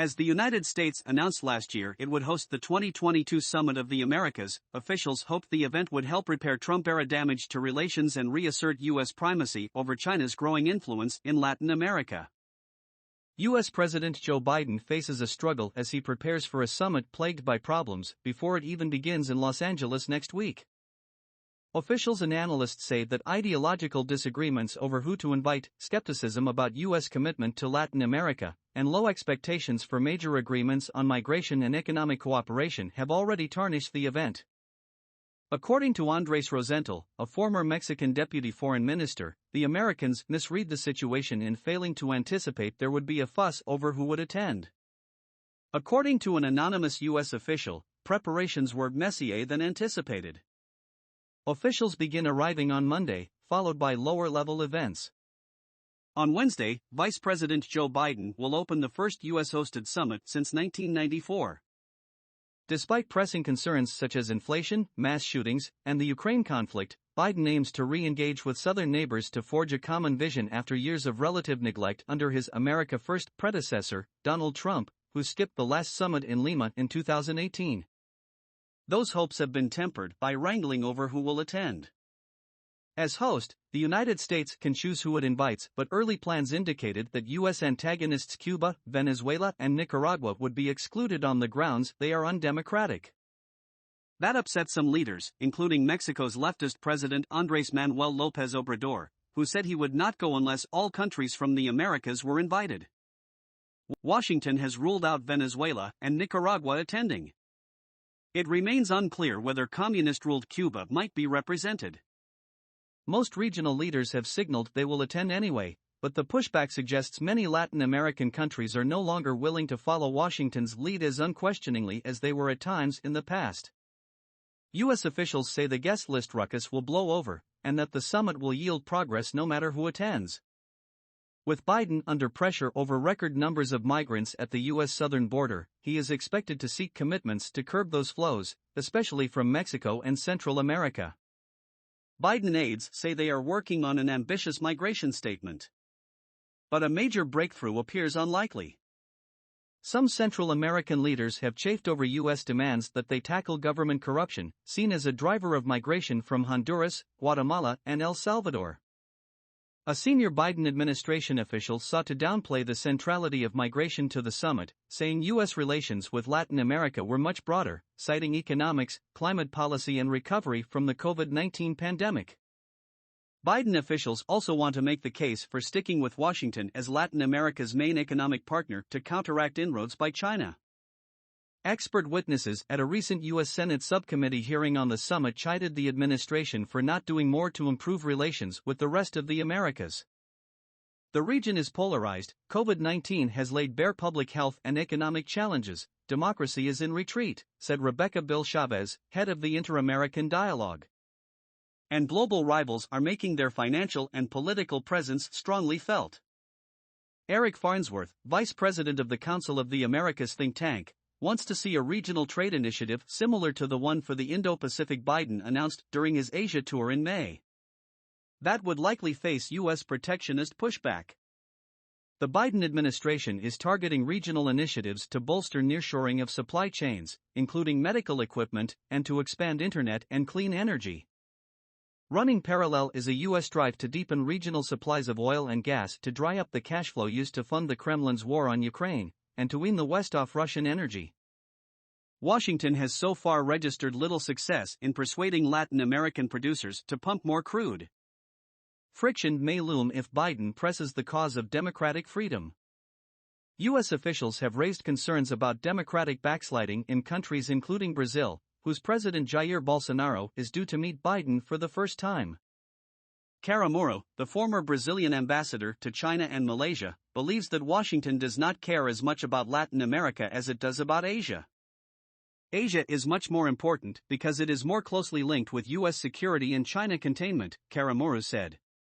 As the United States announced last year it would host the 2022 Summit of the Americas, officials hoped the event would help repair Trump-era damage to relations and reassert U.S. primacy over China's growing influence in Latin America. U.S. President Joe Biden faces a struggle as he prepares for a summit plagued by problems before it even begins in Los Angeles next week. Officials and analysts say that ideological disagreements over who to invite, skepticism about U.S. commitment to Latin America, and low expectations for major agreements on migration and economic cooperation have already tarnished the event. According to Andres Rosenthal, a former Mexican deputy foreign minister, the Americans misread the situation in failing to anticipate there would be a fuss over who would attend. According to an anonymous U.S. official, preparations were messier than anticipated. Officials begin arriving on Monday, followed by lower-level events. On Wednesday, Vice President Joe Biden will open the first U.S.-hosted summit since 1994. Despite pressing concerns such as inflation, mass shootings, and the Ukraine conflict, Biden aims to re-engage with southern neighbors to forge a common vision after years of relative neglect under his America First predecessor, Donald Trump, who skipped the last summit in Lima in 2018. Those hopes have been tempered by wrangling over who will attend. As host, the United States can choose who it invites, but early plans indicated that U.S. antagonists Cuba, Venezuela, and Nicaragua would be excluded on the grounds they are undemocratic. That upset some leaders, including Mexico's leftist president Andrés Manuel López Obrador, who said he would not go unless all countries from the Americas were invited. Washington has ruled out Venezuela and Nicaragua attending. It remains unclear whether communist-ruled Cuba might be represented. Most regional leaders have signaled they will attend anyway, but the pushback suggests many Latin American countries are no longer willing to follow Washington's lead as unquestioningly as they were at times in the past. U.S. officials say the guest list ruckus will blow over, and that the summit will yield progress no matter who attends. With Biden under pressure over record numbers of migrants at the U.S. southern border, he is expected to seek commitments to curb those flows, especially from Mexico and Central America. Biden aides say they are working on an ambitious migration statement. But a major breakthrough appears unlikely. Some Central American leaders have chafed over U.S. demands that they tackle government corruption, seen as a driver of migration from Honduras, Guatemala, and El Salvador. A senior Biden administration official sought to downplay the centrality of migration to the summit, saying U.S. relations with Latin America were much broader, citing economics, climate policy and recovery from the COVID-19 pandemic. Biden officials also want to make the case for sticking with Washington as Latin America's main economic partner to counteract inroads by China. Expert witnesses at a recent U.S. Senate subcommittee hearing on the summit chided the administration for not doing more to improve relations with the rest of the Americas. The region is polarized, COVID-19 has laid bare public health and economic challenges, democracy is in retreat, said Rebecca Bill Chavez, head of the Inter-American Dialogue. And global rivals are making their financial and political presence strongly felt. Eric Farnsworth, vice president of the Council of the Americas think tank, wants to see a regional trade initiative similar to the one for the Indo-Pacific Biden announced during his Asia tour in May. That would likely face U.S. protectionist pushback. The Biden administration is targeting regional initiatives to bolster nearshoring of supply chains, including medical equipment, and to expand internet and clean energy. Running parallel is a U.S. drive to deepen regional supplies of oil and gas to dry up the cash flow used to fund the Kremlin's war on Ukraine, and to wean the West off Russian energy. Washington has so far registered little success in persuading Latin American producers to pump more crude. Friction may loom if Biden presses the cause of democratic freedom. U.S. officials have raised concerns about democratic backsliding in countries including Brazil, whose President Jair Bolsonaro is due to meet Biden for the first time. Caramoro, the former Brazilian ambassador to China and Malaysia, believes that Washington does not care as much about Latin America as it does about Asia. Asia is much more important because it is more closely linked with U.S. security and China containment, Caramoro said.